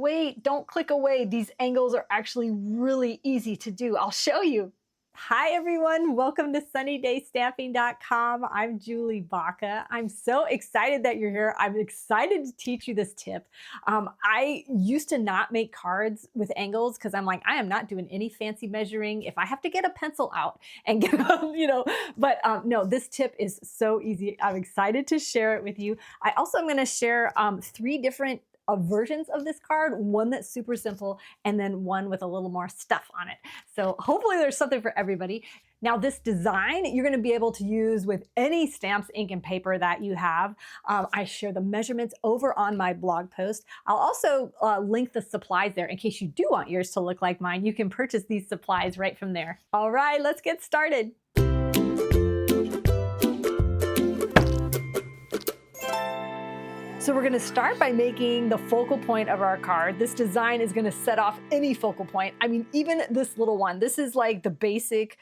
Wait, don't click away. These angles are actually really easy to do. I'll show you. Hi everyone, welcome to sunnydaystamping.com. I'm Julie Baca. I'm so excited that you're here. I'm excited to teach you this tip. I used to not make cards with angles because I'm like, I am not doing any fancy measuring. If I have to get a pencil out and get, no, this tip is so easy. I'm excited to share it with you. I also am going to share 3 different versions of this card, one that's super simple and then one with a little more stuff on it. So hopefully there's something for everybody. Now this design you're going to be able to use with any stamps, ink, and paper that you have. I share the measurements over on my blog post. I'll also link the supplies there in case you do want yours to look like mine. You can purchase these supplies right from there. All right, let's get started. So we're going to start by making the focal point of our card. This design is going to set off any focal point. I mean, even this little one. This is like the basic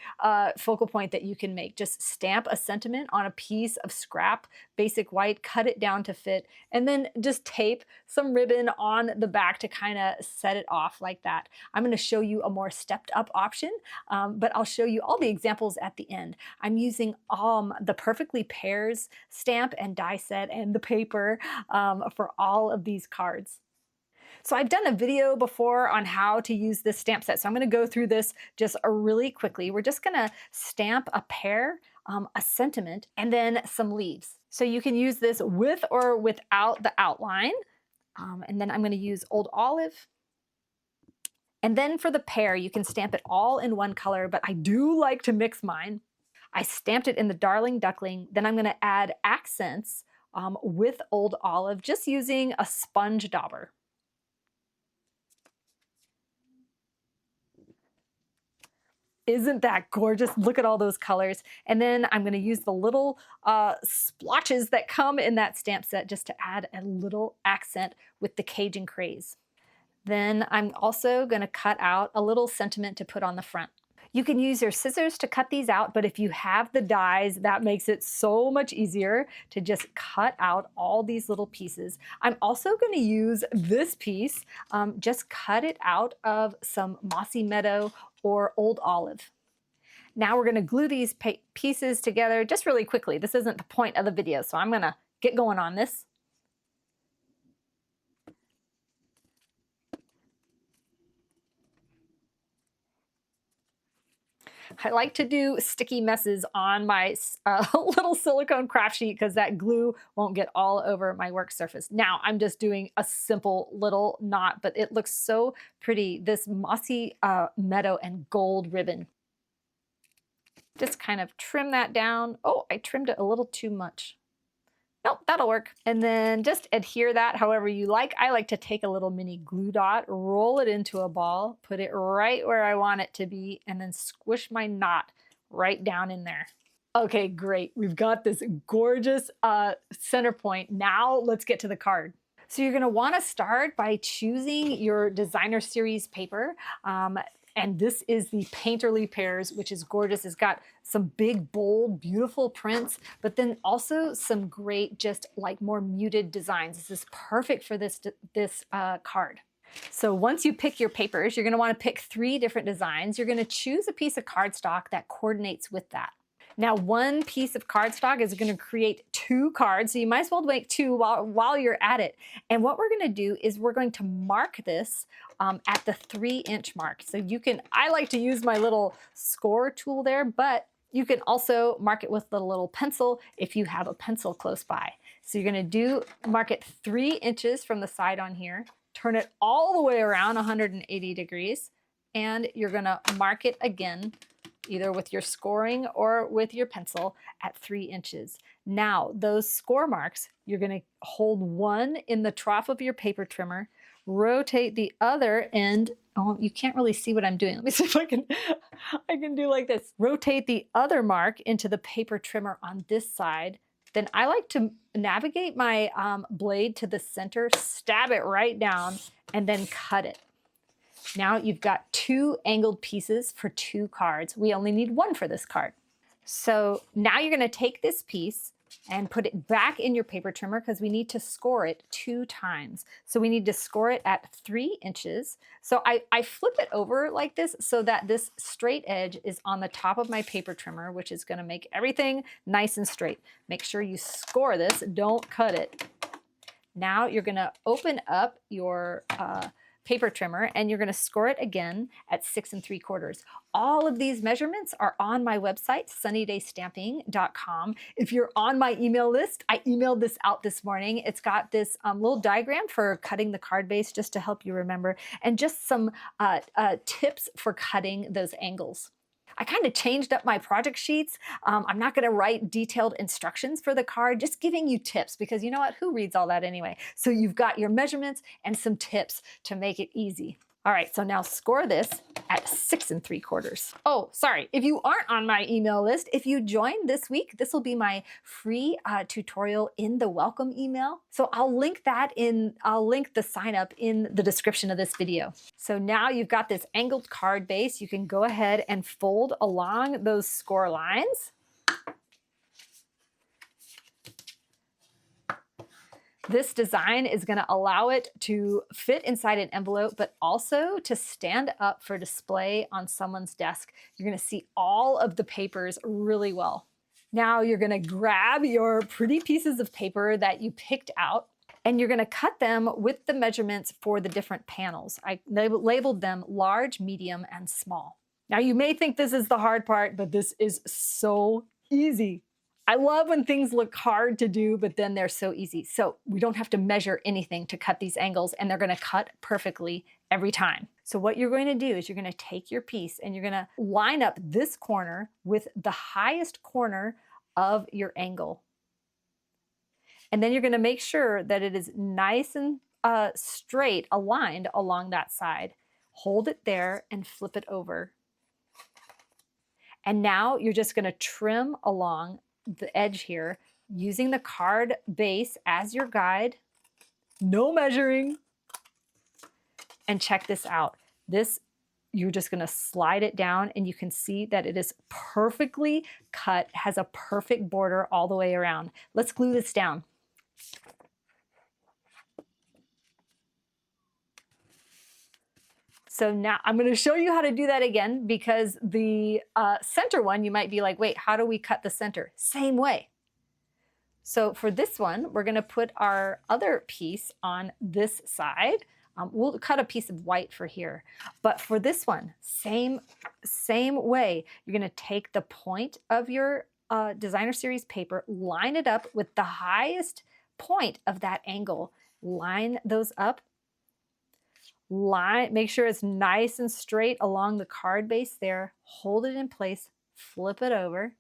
focal point that you can make. Just stamp a sentiment on a piece of scrap, basic white, cut it down to fit, and then just tape some ribbon on the back to kind of set it off like that. I'm going to show you a more stepped up option, but I'll show you all the examples at the end. I'm using the Perfectly Pears stamp and die set and the paper for all of these cards. So I've done a video before on how to use this stamp set. So I'm going to go through this just really quickly. We're just going to stamp a pear, a sentiment, and then some leaves. So you can use this with or without the outline. And then I'm going to use Old Olive. And then for the pear, you can stamp it all in one color, but I do like to mix mine. I stamped it in the Darling Duckling. Then I'm going to add accents with Old Olive, just using a sponge dauber. Isn't that gorgeous? Look at all those colors. And then I'm going to use the little splotches that come in that stamp set just to add a little accent with the Cajun craze. Then I'm also going to cut out a little sentiment to put on the front. You can use your scissors to cut these out, but if you have the dies, that makes it so much easier to just cut out all these little pieces. I'm also going to use this piece, just cut it out of some Mossy Meadow or Old Olive. Now we're going to glue these pieces together just really quickly. This isn't the point of the video, so I'm going to get going on this. I like to do sticky messes on my little silicone craft sheet because that glue won't get all over my work surface. Now I'm just doing a simple little knot, but it looks so pretty. This Mossy Meadow and gold ribbon. Just kind of trim that down. Oh, I trimmed it a little too much. Nope, that'll work. And then just adhere that however you like. I like to take a little mini glue dot, roll it into a ball, put it right where I want it to be, and then squish my knot right down in there. Okay, great. We've got this gorgeous center point. Now let's get to the card. So you're gonna wanna start by choosing your designer series paper. And this is the Painterly Pears, which is gorgeous. It's got some big, bold, beautiful prints, but then also some great, just like more muted designs. This is perfect for this card. So once you pick your papers, you're gonna wanna pick 3 different designs. You're gonna choose a piece of cardstock that coordinates with that. Now, one piece of cardstock is going to create 2 cards, so you might as well make 2 while you're at it. And what we're going to do is we're going to mark this at the 3-inch mark. So you can, I like to use my little score tool there, but you can also mark it with the little pencil if you have a pencil close by. So you're going to mark it 3 inches from the side on here, turn it all the way around 180 degrees, and you're going to mark it again either with your scoring or with your pencil at 3 inches. Now, those score marks, you're going to hold one in the trough of your paper trimmer, rotate the other end. Oh, you can't really see what I'm doing. Let me see if I can do like this. Rotate the other mark into the paper trimmer on this side. Then I like to navigate my blade to the center, stab it right down, and then cut it. Now you've got 2 angled pieces for 2 cards. We only need 1 for this card. So now you're going to take this piece, and put it back in your paper trimmer because we need to score it 2 times. So we need to score it at 3 inches. So I flip it over like this so that this straight edge is on the top of my paper trimmer, which is going to make everything nice and straight. Make sure you score this, don't cut it. Now you're going to open up your paper trimmer and you're going to score it again at 6 3/4. All of these measurements are on my website, sunnydaystamping.com. If you're on my email list, I emailed this out this morning. It's got this little diagram for cutting the card base just to help you remember, and just some tips for cutting those angles. I kind of changed up my project sheets. I'm not going to write detailed instructions for the card, just giving you tips because you know what? Who reads all that anyway? So you've got your measurements and some tips to make it easy. All right, so now score this at 6 3/4. Oh, sorry, if you aren't on my email list, if you join this week, this will be my free tutorial in the welcome email. So I'll link the sign up in the description of this video. So now you've got this angled card base. You can go ahead and fold along those score lines. This design is going to allow it to fit inside an envelope, but also to stand up for display on someone's desk. You're going to see all of the papers really well. Now you're going to grab your pretty pieces of paper that you picked out, and you're going to cut them with the measurements for the different panels. I labeled them large, medium, and small. Now you may think this is the hard part, but this is so easy. I love when things look hard to do, but then they're so easy. So we don't have to measure anything to cut these angles, and they're going to cut perfectly every time. So what you're going to do is you're going to take your piece and you're going to line up this corner with the highest corner of your angle. And then you're going to make sure that it is nice and straight, aligned along that side. Hold it there and flip it over. And now you're just going to trim along the edge here using the card base as your guide. No measuring. And check this out. This, you're just going to slide it down and you can see that it is perfectly cut, has a perfect border all the way around. Let's glue this down. So now I'm going to show you how to do that again, because the center one, you might be like, wait, how do we cut the center? Same way. So for this one, we're going to put our other piece on this side. We'll cut a piece of white for here. But for this one, same way. You're going to take the point of your designer series paper, line it up with the highest point of that angle. Line those up. Make sure it's nice and straight along the card base there. Hold it in place, flip it over.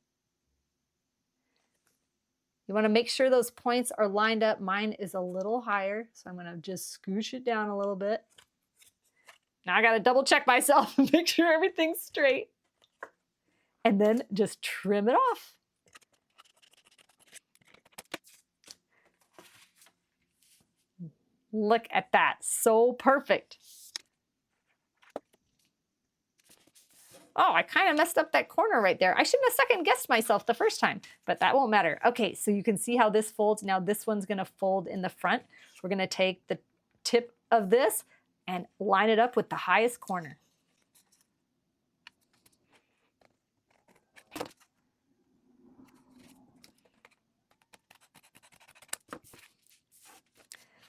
You want to make sure those points are lined up. Mine is a little higher, so I'm going to just scooch it down a little bit. Now I got to double check myself and make sure everything's straight. And then just trim it off. Look at that, so perfect. Oh, I kind of messed up that corner right there. I shouldn't have second guessed myself the first time, but that won't matter. Okay, so you can see how this folds. Now this one's gonna fold in the front. We're gonna take the tip of this and line it up with the highest corner.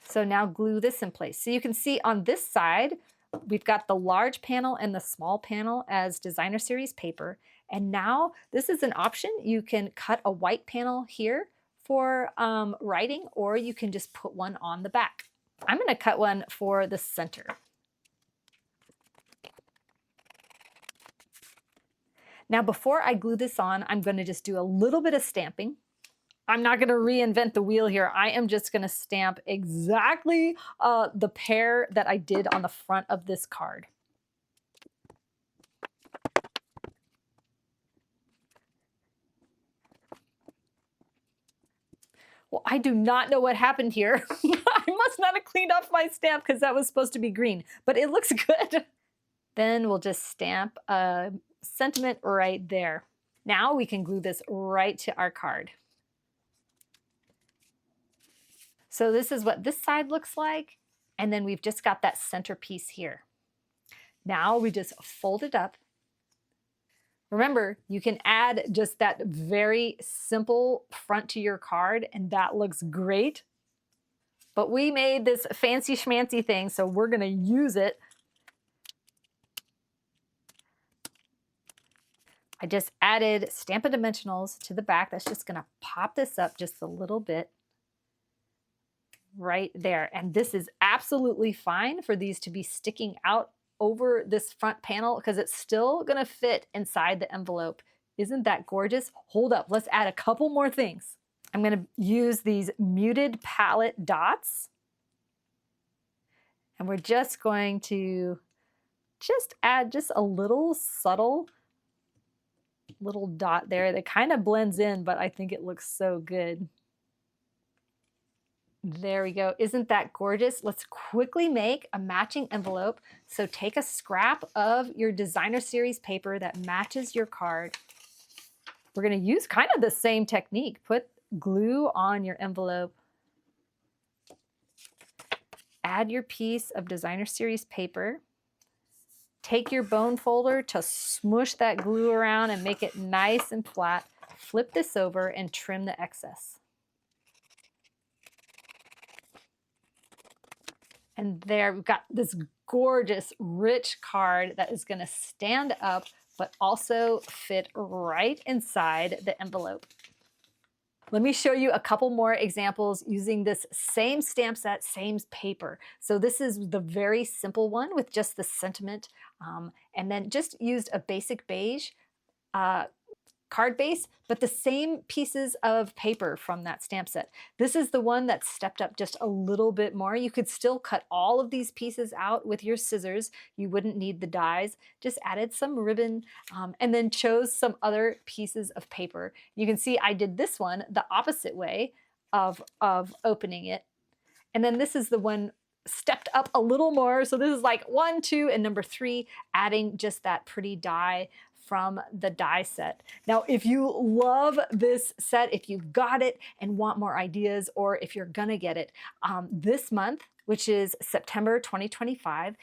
So now glue this in place. So you can see on this side, we've got the large panel and the small panel as designer series paper. And now this is an option. You can cut a white panel here for writing, or you can just put one on the back. I'm going to cut one for the center. Now before I glue this on, I'm going to just do a little bit of stamping. I'm not going to reinvent the wheel here. I am just going to stamp exactly the pear that I did on the front of this card. Well, I do not know what happened here. I must not have cleaned off my stamp because that was supposed to be green, but it looks good. Then we'll just stamp a sentiment right there. Now we can glue this right to our card. So this is what this side looks like. And then we've just got that centerpiece here. Now we just fold it up. Remember, you can add just that very simple front to your card, and that looks great. But we made this fancy schmancy thing, so we're gonna use it. I just added Stampin' Dimensionals to the back. That's just gonna pop this up just a little bit right there. And this is absolutely fine for these to be sticking out over this front panel because it's still gonna fit inside the envelope. Isn't that gorgeous? Hold up, let's add a couple more things. I'm gonna use these muted palette dots. And we're just going to just add just a little subtle little dot there that kind of blends in, but I think it looks so good. There we go. Isn't that gorgeous? Let's quickly make a matching envelope. So take a scrap of your designer series paper that matches your card. We're going to use kind of the same technique. Put glue on your envelope. Add your piece of designer series paper. Take your bone folder to smush that glue around and make it nice and flat. Flip this over and trim the excess. And there we've got this gorgeous, rich card that is going to stand up, but also fit right inside the envelope. Let me show you a couple more examples using this same stamp set, same paper. So this is the very simple one with just the sentiment, and then just used a basic beige card base, but the same pieces of paper from that stamp set. This is the one that stepped up just a little bit more. You could still cut all of these pieces out with your scissors. You wouldn't need the dies. Just added some ribbon and then chose some other pieces of paper. You can see I did this one the opposite way of opening it. And then this is the one stepped up a little more. So this is like 1, 2, and number 3, adding just that pretty die from the die set. Now, if you love this set, if you got it and want more ideas, or if you're gonna get it, this month, which is September 2025,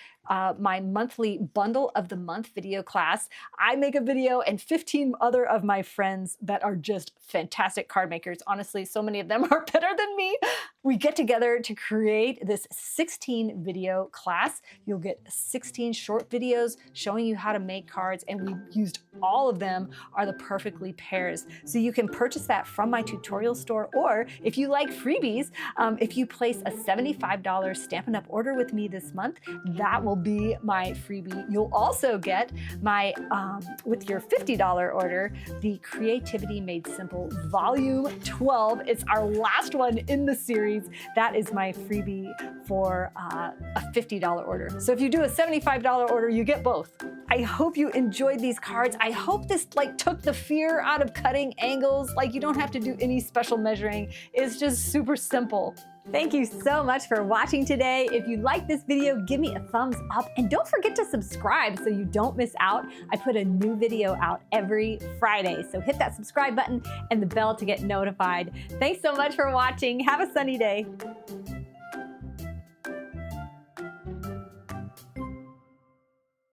my monthly bundle of the month video class. I make a video and 15 other of my friends that are just fantastic card makers. Honestly, so many of them are better than me. We get together to create this 16 video class. You'll get 16 short videos showing you how to make cards, and we used all of them are the Perfectly Pears. So you can purchase that from my tutorial store, or if you like freebies, if you place a $75 Stampin' Up! Order with me this month, that will be my freebie. You'll also get my, with your $50 order, the Creativity Made Simple Volume 12. It's our last one in the series. That is my freebie for a $50 order. So if you do a $75 order, you get both. I hope you enjoyed these cards. I hope this took the fear out of cutting angles. You don't have to do any special measuring. It's just super simple. Thank you so much for watching today. If you like this video, give me a thumbs up, and don't forget to subscribe so you don't miss out. I put a new video out every Friday, so hit that subscribe button and the bell to get notified. Thanks so much for watching. Have a sunny day.